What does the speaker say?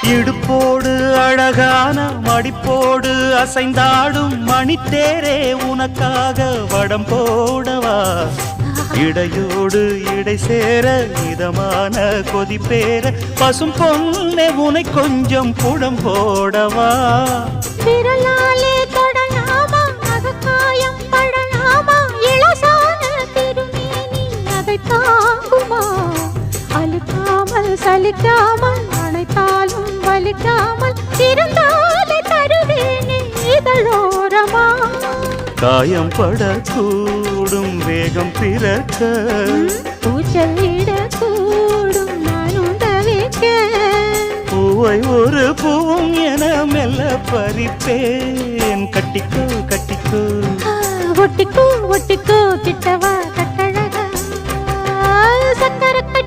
இடுப்போடு அழகான மடிப்போடு அசைந்தாடும் மணித்தேரே உனக்காக வடம் போடவா இடையோடு இடை சேர இதமான கொதிப்பேர பசும் பொன்னே உனை கொஞ்சம் புடம் போடவா விரலாலே தொடலாமா அகக்காயம் படலாமா இளசான திருமேனி அதை தாங்குமா அழுக்காமல் சலிக்காமல் அணைத்தாலும் வலிக்காமல் இருந்தாலே தருவேனே இதழோரமா காயம் படக்கூடும் வேகம் பிறக்க பூச்சலிடக்கூடும் நானும் தவிக்க பூவை ஒரு பூவும் என மெல்ல பறிப்பேன் கட்டிக்கோ கட்டிக்கோ ஒட்டிக்கோ ஒட்டிக்கோ கிட்டவா